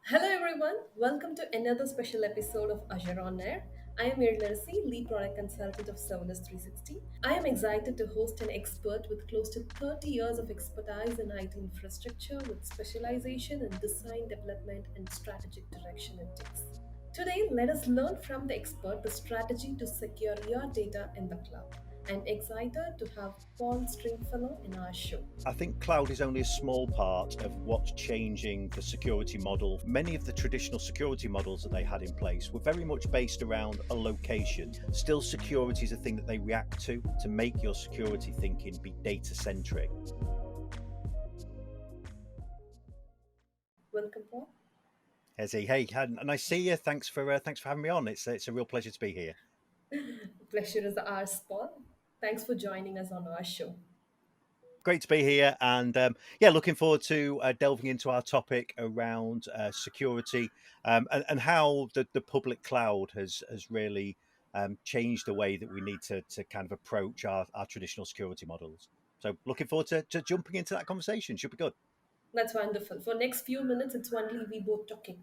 Hello everyone, welcome to another special episode of Azure on Air. I am Irlarsi, lead product consultant of Serverless 360. I am excited to host an expert with close to 30 years of expertise in IT infrastructure with specialization in design, development, and strategic direction it takes. Today, let us learn from the expert the strategy to secure your data in the cloud. I'm excited to have Paul Stringfellow in our show. I think cloud is only a small part of what's changing the security model. Many of the traditional security models that they had in place were very much based around a location. Still, security is a thing that they react to make your security thinking be data centric. Welcome, Paul. Hey, and I see you. Thanks for having me on. It's a real pleasure to be here. Pleasure is ours, Paul. Thanks for joining us on our show. Great to be here, and yeah, looking forward to delving into our topic around security and how the public cloud has really changed the way that we need to kind of approach our traditional security models. So, looking forward to jumping into that conversation. Should be good. That's wonderful. For next few minutes, it's only we both talking.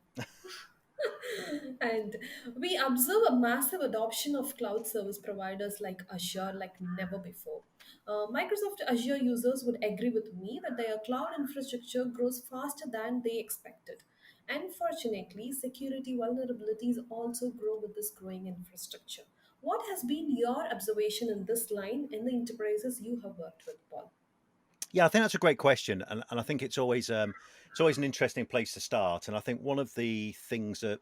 And we observe a massive adoption of cloud service providers like Azure like never before. Microsoft Azure users would agree with me that their cloud infrastructure grows faster than they expected. Unfortunately, security vulnerabilities also grow with this growing infrastructure. What has been your observation in this line in the enterprises you have worked with, Paul? Yeah, I think that's a great question, and I think it's always an interesting place to start. And I think one of the things that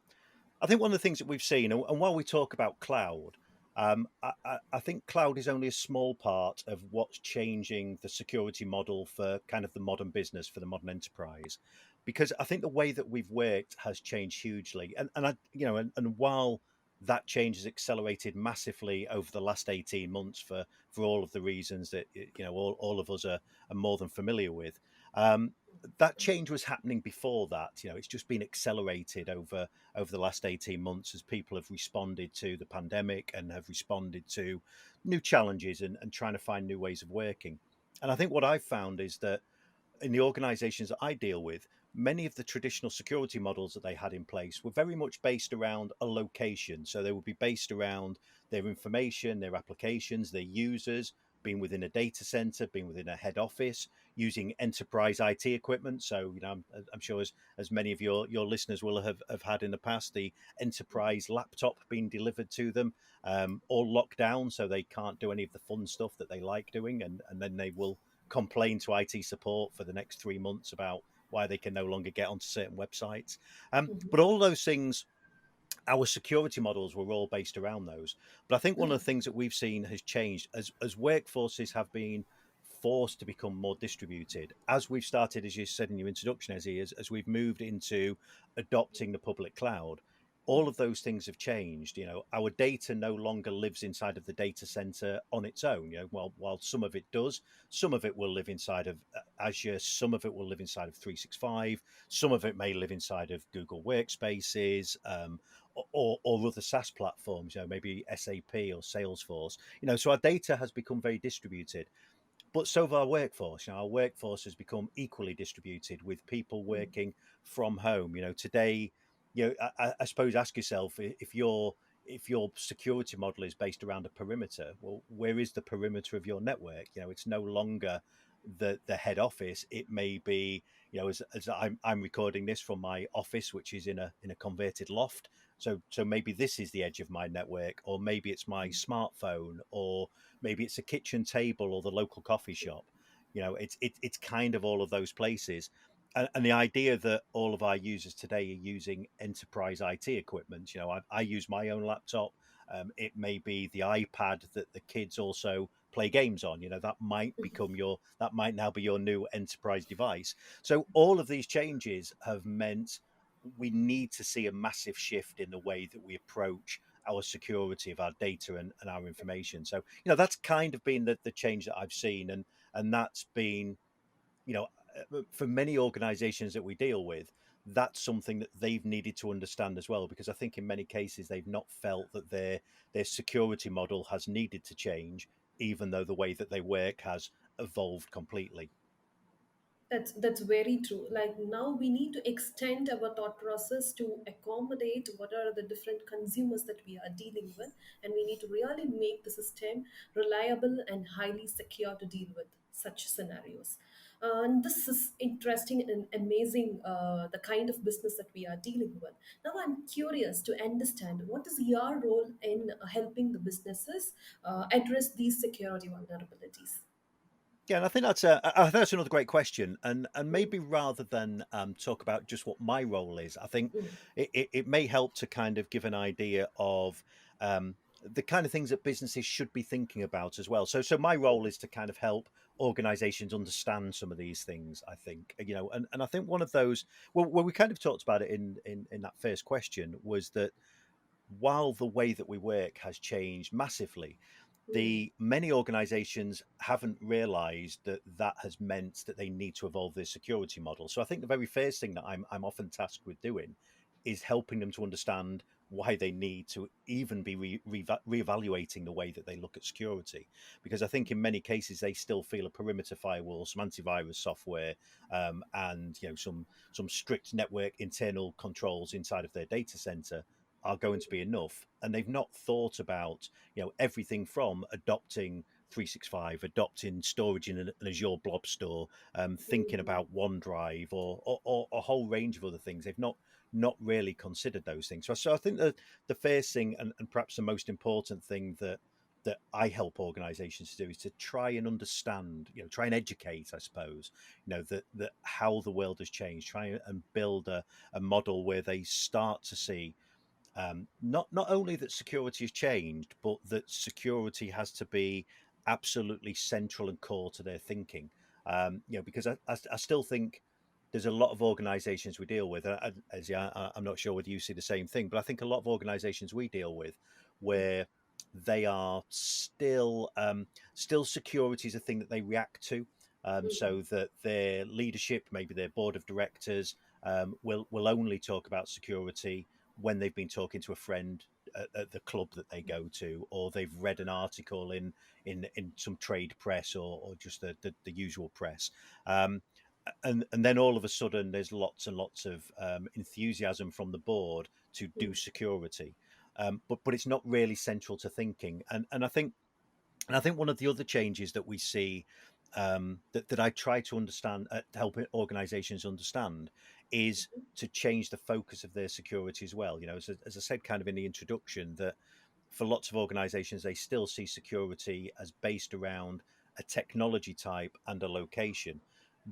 we've seen, and while we talk about cloud, I think cloud is only a small part of what's changing the security model for kind of the modern business, for the modern enterprise, because I think the way that we've worked has changed hugely, and while that change has accelerated massively over the last 18 months for all of the reasons that all of us are more than familiar with. Um, that change was happening before that. It's just been accelerated over the last 18 months as people have responded to the pandemic and have responded to new challenges and trying to find new ways of working. And I think what I've found is that in the organizations that I deal with, many of the traditional security models that they had in place were very much based around a location. So they would be based around their information, their applications, their users, being within a data center, being within a head office, using enterprise IT equipment. So, I'm sure as many of your listeners will have had in the past, the enterprise laptop being delivered to them, all locked down so they can't do any of the fun stuff that they like doing. And then they will complain to IT support for the next 3 months about why they can no longer get onto certain websites. But all those things, our security models were all based around those. But I think one of the things that we've seen has changed as workforces have been forced to become more distributed. As we've started, as you said in your introduction, as we've moved into adopting the public cloud, all of those things have changed. Our data no longer lives inside of the data center on its own. While some of it does, some of it will live inside of Azure, some of it will live inside of 365, some of it may live inside of Google Workspaces, or other SaaS platforms, maybe SAP or Salesforce. So our data has become very distributed, but so have our workforce. Our workforce has become equally distributed with people working from home. Today, I suppose ask yourself if your security model is based around a perimeter. Well, where is the perimeter of your network? It's no longer the head office. It may be, as I'm recording this from my office, which is in a converted loft. So maybe this is the edge of my network, or maybe it's my smartphone, or maybe it's a kitchen table or the local coffee shop. It's kind of all of those places. And the idea that all of our users today are using enterprise IT equipment. I use my own laptop. It may be the iPad that the kids also play games on. That might now be your new enterprise device. So all of these changes have meant we need to see a massive shift in the way that we approach our security of our data and our information. So, that's kind of been the change that I've seen. And that's been, you know, for many organizations that we deal with, that's something that they've needed to understand as well, because I think in many cases they've not felt that their security model has needed to change, even though the way that they work has evolved completely. That's very true. Like now we need to extend our thought process to accommodate what are the different consumers that we are dealing with, and we need to really make the system reliable and highly secure to deal with such scenarios. And this is interesting and amazing, the kind of business that we are dealing with. Now, I'm curious to understand what is your role in helping the businesses address these security vulnerabilities. Yeah, and I think I think that's another great question, and Mm, maybe rather than talk about just what my role is, I think mm, it may help to kind of give an idea of the kind of things that businesses should be thinking about as well. So my role is to kind of help organizations understand some of these things. I think and I think one of those, well, we kind of talked about it in that first question, was that while the way that we work has changed massively, mm, the many organizations haven't realized that that has meant that they need to evolve their security model. So I think the very first thing that I'm often tasked with doing is helping them to understand why they need to even be reevaluating the way that they look at security, because I think in many cases they still feel a perimeter firewall, some antivirus software, and some strict network internal controls inside of their data center are going to be enough, and they've not thought about everything from adopting 365, adopting storage in an Azure blob store, thinking mm, about OneDrive, or a whole range of other things. They've not really considered those things. So I think that the first thing, and perhaps the most important thing that I help organizations to do, is to try and understand, try and educate, I suppose, that how the world has changed, try and build a model where they start to see not only that security has changed, but that security has to be absolutely central and core to their thinking. Because I still think there's a lot of organisations we deal with. As I'm not sure whether you see the same thing, but I think a lot of organisations we deal with, where they are still security is a thing that they react to. So that their leadership, maybe their board of directors, will only talk about security when they've been talking to a friend at the club that they go to, or they've read an article in some trade press, or just the usual press. Um, and then all of a sudden, there's lots and lots of enthusiasm from the board to do mm, security, but it's not really central to thinking. And I think one of the other changes that we see, that I try to understand, to help organizations understand, is to change the focus of their security as well. As I said kind of in the introduction, that for lots of organizations, they still see security as based around a technology type and a location.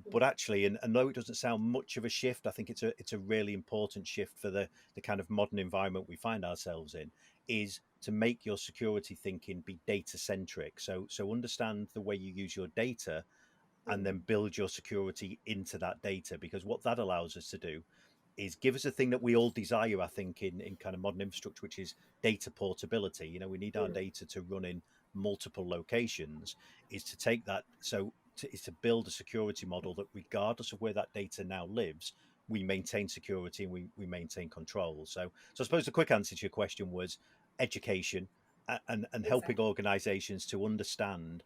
But actually, and though it doesn't sound much of a shift, I think it's a really important shift for the kind of modern environment we find ourselves in, is to make your security thinking be data centric. So understand the way you use your data, and then mm, build your security into that data, because what that allows us to do is give us a thing that we all desire, I think, in kind of modern infrastructure, which is data portability. We need our mm, data to run in multiple locations, is to take that, is to build a security model that regardless of where that data now lives, we maintain security, and we maintain control. So I suppose the quick answer to your question was education, and helping exactly. organizations to understand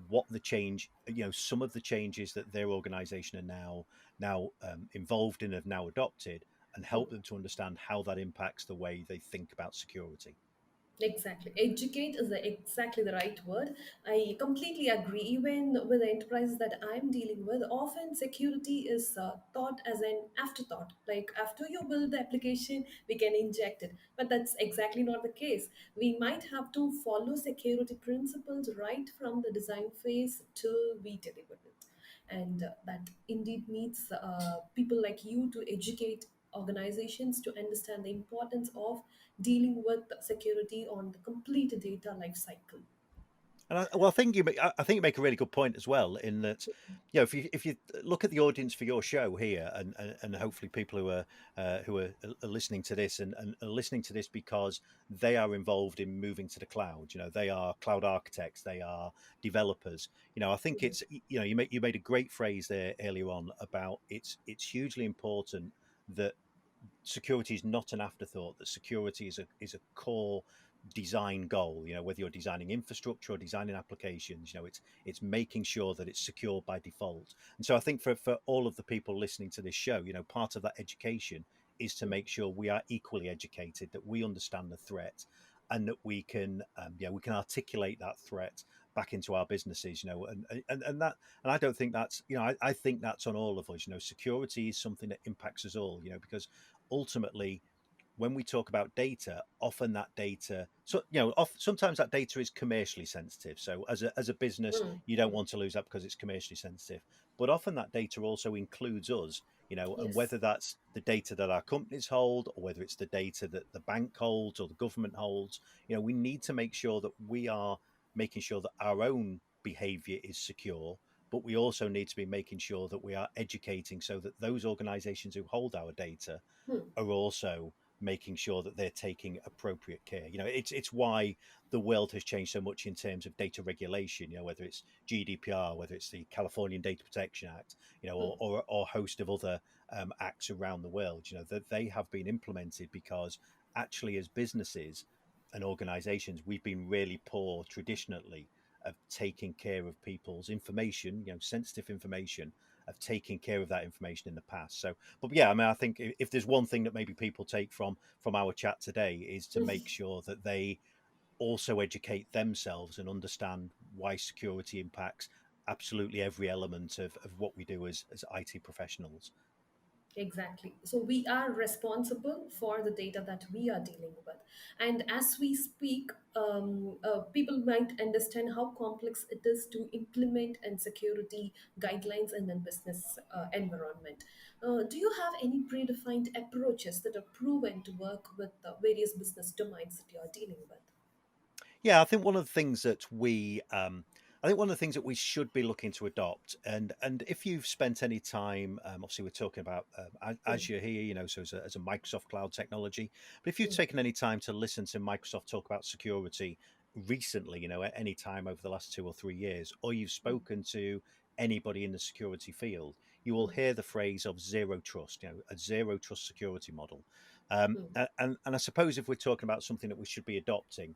what the change, some of the changes that their organization are now involved in, have now adopted, and help them to understand how that impacts the way they think about security. Exactly. Educate is exactly the right word. I completely agree. Even with the enterprises that I'm dealing with, often security is thought as an afterthought. Like after you build the application, we can inject it. But that's exactly not the case. We might have to follow security principles right from the design phase till we deliver it. And that indeed needs people like you to educate organizations to understand the importance of dealing with security on the complete data life cycle. And I think I think you make a really good point as well, in that, if you look at the audience for your show here, and hopefully people who are listening to this, and are listening to this because they are involved in moving to the cloud. They are cloud architects, they are developers. I think Mhm, it's, you made a great phrase there earlier on about, it's hugely important that security is not an afterthought, that security is a core design goal. Whether you're designing infrastructure or designing applications, it's making sure that it's secure by default. And so I think for all of the people listening to this show, part of that education is to make sure we are equally educated, that we understand the threat, and that we can articulate that threat back into our businesses. And I don't think that's, I think that's on all of us. Security is something that impacts us all. Because ultimately, when we talk about data, often that data, so sometimes that data is commercially sensitive. So as a business, Mm, you don't mm. want to lose that because it's commercially sensitive. But often that data also includes us. And Yes. whether that's the data that our companies hold, or whether it's the data that the bank holds or the government holds, we need to make sure that we are making sure that our own behavior is secure. But we also need to be making sure that we are educating so that those organizations who hold our data Hmm. are also making sure that they're taking appropriate care. It's why the world has changed so much in terms of data regulation. Whether it's GDPR, whether it's the Californian Data Protection Act, Hmm. or a host of other acts around the world. That they have been implemented because actually, as businesses and organisations, we've been really poor traditionally of taking care of people's information, sensitive information, of taking care of that information in the past. So, but yeah, I mean, I think if there's one thing that maybe people take from our chat today is to make sure that they also educate themselves and understand why security impacts absolutely every element of what we do as IT professionals. Exactly. So we are responsible for the data that we are dealing with. And as we speak, people might understand how complex it is to implement and security guidelines in a business environment. Do you have any predefined approaches that are proven to work with the various business domains that you are dealing with? Yeah, I think one of the things that I think one of the things that we should be looking to adopt, and if you've spent any time, obviously we're talking about Mm, Azure here, so as a Microsoft cloud technology, but if you've mm, taken any time to listen to Microsoft talk about security recently, at any time over the last 2 or 3 years, or you've mm, spoken to anybody in the security field, you will mm, hear the phrase of zero trust, a zero trust security model. mm, And I suppose if we're talking about something that we should be adopting,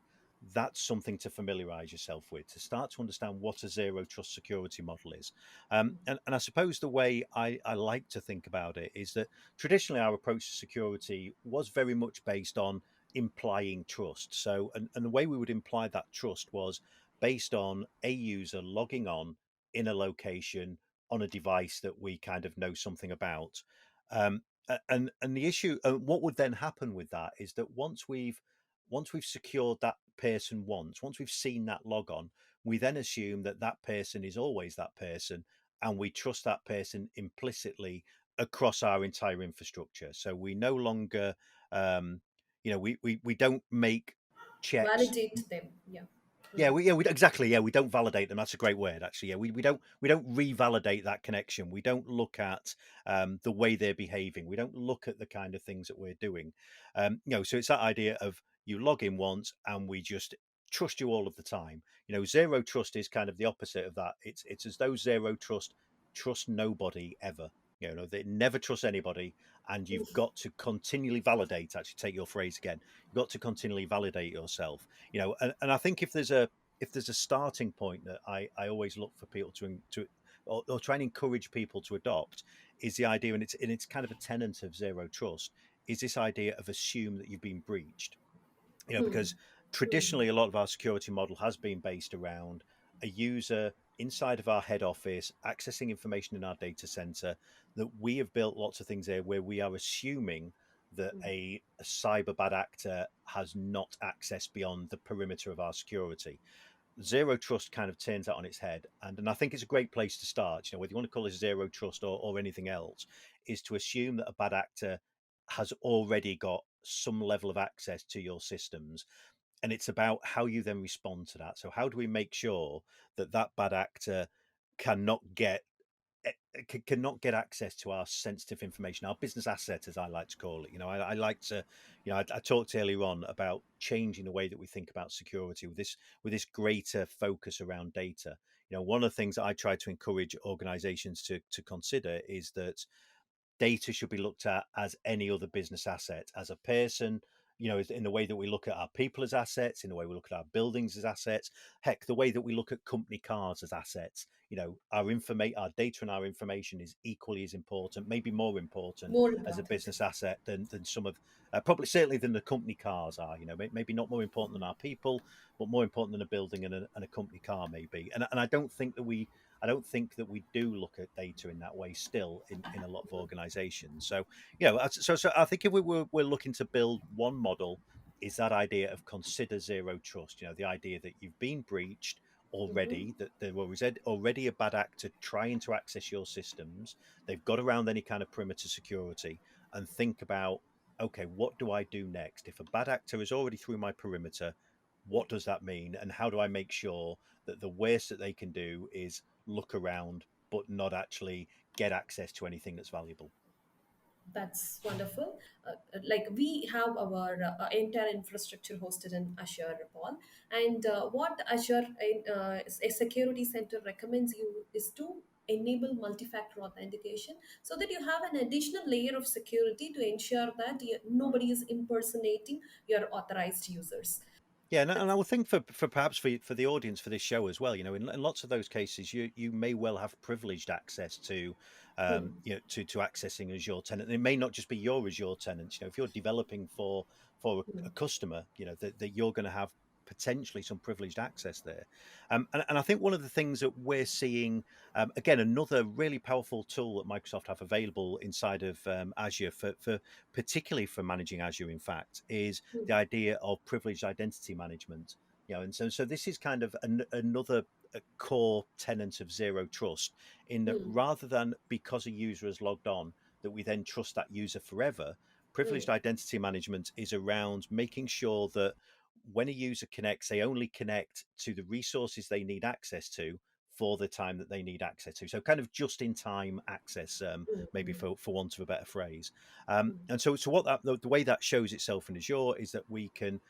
that's something to familiarize yourself with, to start to understand what a zero trust security model is. And I suppose the way I like to think about it is that traditionally our approach to security was very much based on implying trust. So, and the way we would imply that trust was based on a user logging on in a location on a device that we kind of know something about. And the issue, what would then happen with that is that once we've secured that person once we've seen that log on, we then assume that that person is always that person, and we trust that person implicitly across our entire infrastructure. So we no longer, we don't make checks. validate them. Yeah. Yeah, Mm, we exactly. Yeah, we don't validate them. That's a great word, actually. Yeah, we don't revalidate that connection. We don't look at the way they're behaving. We don't look at the kind of things that we're doing. So it's that idea of you log in once and we just trust you all of the time. Zero trust is kind of the opposite of that. It's as though zero trust nobody ever. They never trust anybody, and you've got to continually validate. Actually, take your phrase again. You've got to continually validate yourself. And I think if there's a starting point that I always look for people or try and encourage people to adopt, is the idea, and it's kind of a tenet of zero trust, is this idea of assume that you've been breached. mm, Because traditionally a lot of our security model has been based around a user inside of our head office accessing information in our data center, that we have built lots of things there where we are assuming that mm, a cyber bad actor has not access beyond the perimeter of our security. Zero trust kind of turns that on its head, and I think it's a great place to start. Whether you want to call it zero trust or anything else, is to assume that a bad actor has already got some level of access to your systems, and it's about how you then respond to that. So how do we make sure that that bad actor cannot get cannot get access to our sensitive information, our business asset, as I like to call it. I like to, I talked earlier on about changing the way that we think about security with this greater focus around data. One of the things that I try to encourage organizations to consider is that data should be looked at as any other business asset, as a person, in the way that we look at our people as assets, in the way we look at our buildings as assets, heck, the way that we look at company cars as assets. Our data and our information is equally as important, maybe more important More as a important. business asset than some of, probably certainly than the company cars are. Maybe not more important than our people, but more important than a building and a company car maybe. And I don't think that we do look at data in that way still in a lot of organizations. So I think if we're looking to build one model, is that idea of consider zero trust. The idea that you've been breached Mm-hmm. already, that there was already a bad actor trying to access your systems. They've got around any kind of perimeter security, and think about, okay, what do I do next? If a bad actor is already through my perimeter, what does that mean? And how do I make sure that the worst that they can do is look around, but not actually get access to anything that's valuable? That's wonderful. Like we have our entire infrastructure hosted in Azure, Paul. And what Azure a security center recommends you is to enable multi-factor authentication so that you have an additional layer of security to ensure that nobody is impersonating your authorized users. Yeah, and I would think for perhaps for the audience for this show as well, in lots of those cases, you may well have privileged access to, Hmm. to accessing Azure tenant. And it may not just be your Azure tenants. If you're developing for a customer, that you're going to have potentially some privileged access there. And I think one of the things that we're seeing, again, another really powerful tool that Microsoft have available inside of Azure for particularly for managing Azure, in fact, is the idea of privileged identity management. And so this is kind of another core tenet of zero trust, in that Hmm. rather than because a user is logged on that we then trust that user forever. Hmm. Privileged identity management is around making sure that when a user connects, they only connect to the resources they need access to for the time that they need access to. So kind of just in time access, maybe for want of a better phrase. And so what the way that shows itself in Azure is that we can,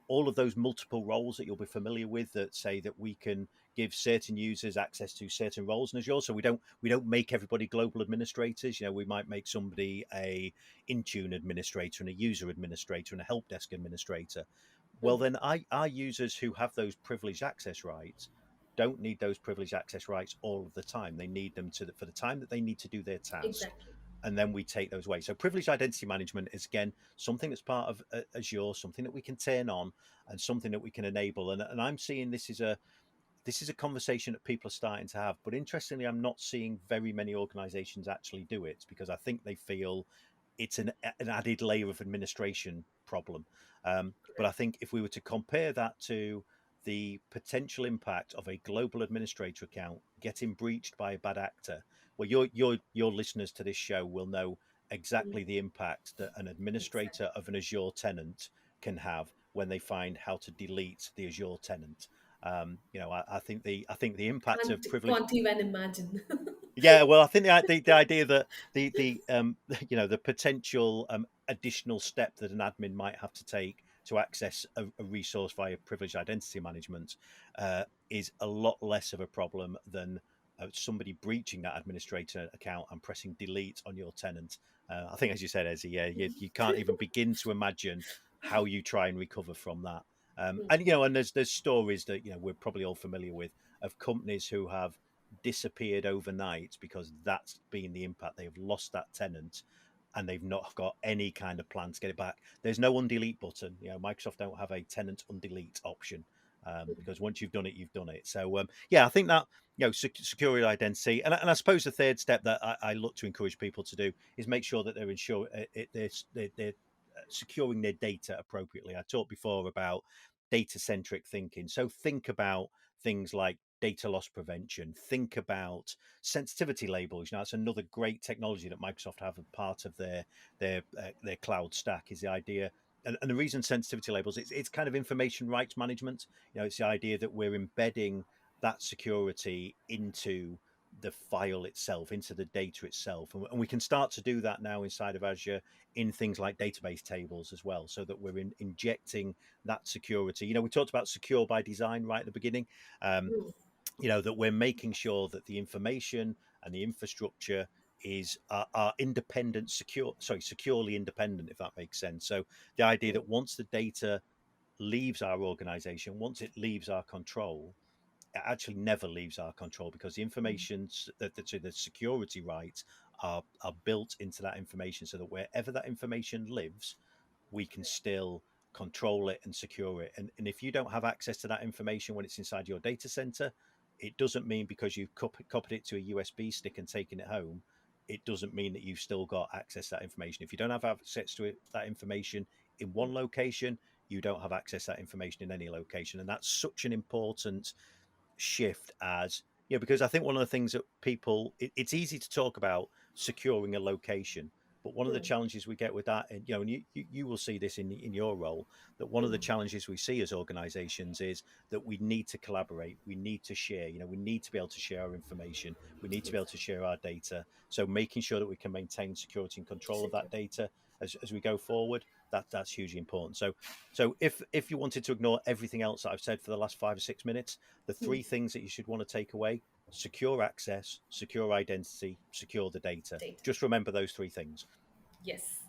all of those multiple roles that you'll be familiar with, that say that we can give certain users access to certain roles in Azure. So we don't make everybody global administrators. We might make somebody a Intune administrator and a user administrator and a help desk administrator. Well, then our users who have those privileged access rights don't need those privileged access rights all of the time. They need them for the time that they need to do their task, Exactly. and then we take those away. So privileged identity management is, again, something that's part of Azure, something that we can turn on, and something that we can enable. And I'm seeing this is a conversation that people are starting to have. But interestingly, I'm not seeing very many organizations actually do it, because I think they feel it's an added layer of administration problem. But I think if we were to compare that to the potential impact of a global administrator account getting breached by a bad actor, well, your listeners to this show will know exactly the impact that an administrator Exactly. of an Azure tenant can have when they find how to delete the Azure tenant. I think the impact of privilege. Can't even imagine. Yeah, well, I think the idea that the the potential additional step that an admin might have to take to access a resource via privileged identity management is a lot less of a problem than somebody breaching that administrator account and pressing delete on your tenant. I think, as you said, Ezzy, yeah, you can't even begin to imagine how you try and recover from that. And there's stories that we're probably all familiar with, of companies who have disappeared overnight because that's been the impact. They have lost that tenant and they've not got any kind of plan to get it back. There's no undelete button. Microsoft don't have a tenant undelete option, because once you've done it, you've done it. So yeah, I think that security identity, and I suppose the third step that I look to encourage people to do is make sure that they're securing their data appropriately. I talked before about data centric thinking. So think about things like data loss prevention. Think about sensitivity labels. That's another great technology that Microsoft have as part of their cloud stack. Is the idea, and the reason sensitivity labels, it's kind of information rights management. It's the idea that we're embedding that security into the file itself, into the data itself, and we can start to do that now inside of Azure in things like database tables as well, so that we're injecting that security. We talked about secure by design right at the beginning. Um, that we're making sure that the information and the infrastructure are independent, securely independent, if that makes sense. So the idea Mm, that once the data leaves our organization, once it leaves our control, it actually never leaves our control because the mm, information the security rights are built into that information so that wherever that information lives, we can still control it and secure it. And if you don't have access to that information when it's inside your data center, it doesn't mean because you've copied it to a USB stick and taken it home, it doesn't mean that you've still got access to that information. If you don't have access to that information in mm, one location, you don't have access to that information in any location. And that's such an important shift as because I think one of the things that it's easy to talk about securing a location, but one of the mm, challenges we get with that, and you will see this in your role, that one of the mm. challenges we see as organizations is that we need to collaborate, we need to share, we need to be able to share our information, we need to be able to Exactly. share our data. So making sure that we can maintain security and control of that Secure. data as we go forward, that's hugely important. So if you wanted to ignore everything else that I've said for the last 5 or 6 minutes, the Mm. three things that you should want to take away: secure access, secure identity, secure the data. Data. Just remember those three things. Yes.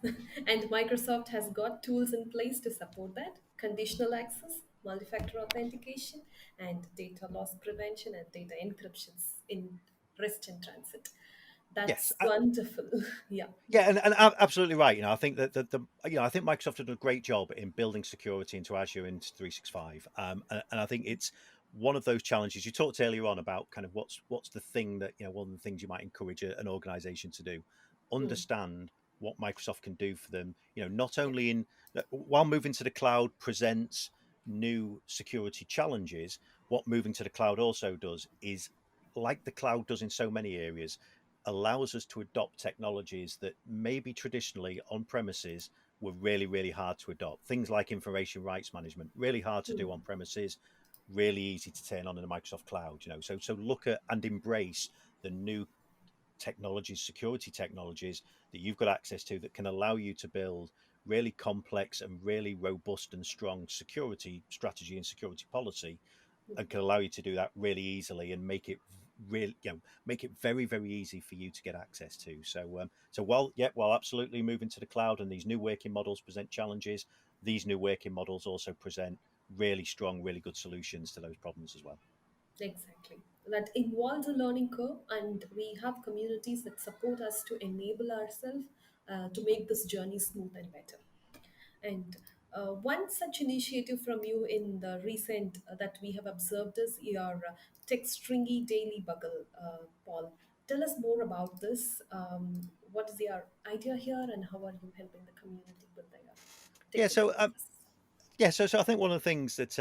And Microsoft has got tools in place to support that: conditional access, multi factor authentication, and data loss prevention and data encryptions in rest in transit. Yes, That's wonderful. Yeah. yeah, and absolutely right. I think that I think Microsoft have done a great job in building security into Azure into 365. And I think it's one of those challenges you talked earlier on about kind of what's the thing that one of the things you might encourage an organization to do: Mm. understand what Microsoft can do for them. Not Yeah. only in while moving to the cloud presents new security challenges, what moving to the cloud also does is, like the cloud does in so many areas, allows us to adopt technologies that maybe traditionally on premises were really, really hard to adopt. Things like information rights management, really hard to Mm. do on premises, really easy to turn on in the Microsoft cloud. So look at and embrace the new technologies, security technologies that you've got access to that can allow you to build really complex and really robust and strong security strategy and security policy, and can allow you to do that really easily and make it really make it very, very easy for you to get access to. So while absolutely moving to the cloud and these new working models present challenges, these new working models also present really strong, really good solutions to those problems as well. Exactly. That involves a learning curve, and we have communities that support us to enable ourselves to make this journey smooth and better. And one such initiative from you in the recent that we have observed is your text stringy daily bugle, Paul. Tell us more about this. What is your idea here, and how are you helping the community with their Yeah, technical so process? so I think one of the things that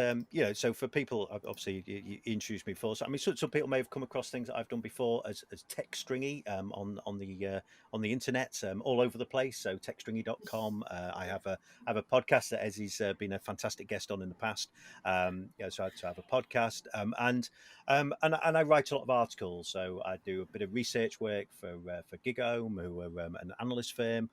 so for people, obviously you introduced me before. So I mean, some people may have come across things that I've done before as tech stringy on the internet, all over the place. So techstringy.com. I Yeah. have a podcast that Ezzy's been a fantastic guest on in the past. So I have a podcast, and I write a lot of articles. So I do a bit of research work for GigaOM, who are an analyst firm,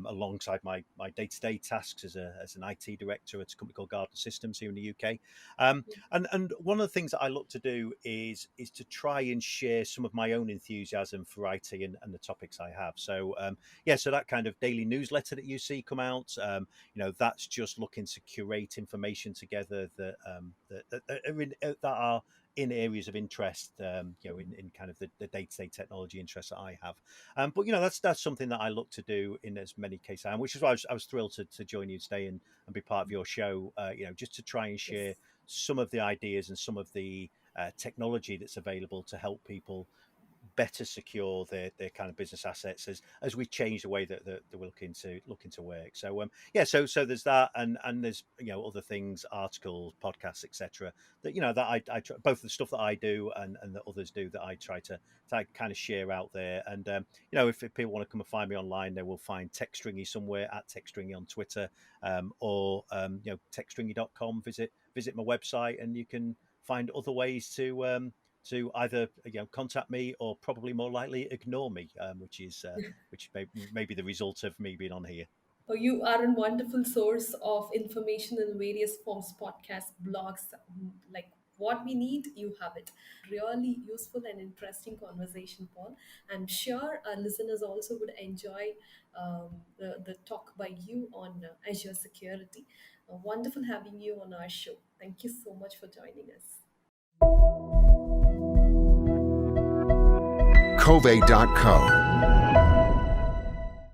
alongside my day to day tasks as an IT director at a company called Garden Systems here in the UK. And one of the things that I look to do is to try and share some of my own enthusiasm for IT and the topics I have. So that kind of daily newsletter that you see come out, that's just looking to curate information together that are in areas of interest, in kind of the day-to-day technology interests that I have. But that's something that I look to do in as many cases, which is why I was thrilled to join you today and be part of your show. Just to try and Yes. share some of the ideas and some of the technology that's available to help people better secure their kind of business assets as we change the way that we're looking to work. So there's that, and there's other things, articles, podcasts, etc. That that I try, both the stuff that I do and that others do, that I try to kind of share out there. And if people want to come and find me online, they will find TechStringy somewhere, at TechStringy on Twitter, or techstringy.com. Visit my website, and you can find other ways to either contact me, or probably more likely ignore me, which may be the result of me being on here. You are a wonderful source of information in various forms: podcasts, blogs, like What we need, you have it. Really useful and interesting conversation, Paul. I'm sure our listeners also would enjoy the talk by you on Azure security. Wonderful having you on our show. Thank you so much for joining us. Cove.co.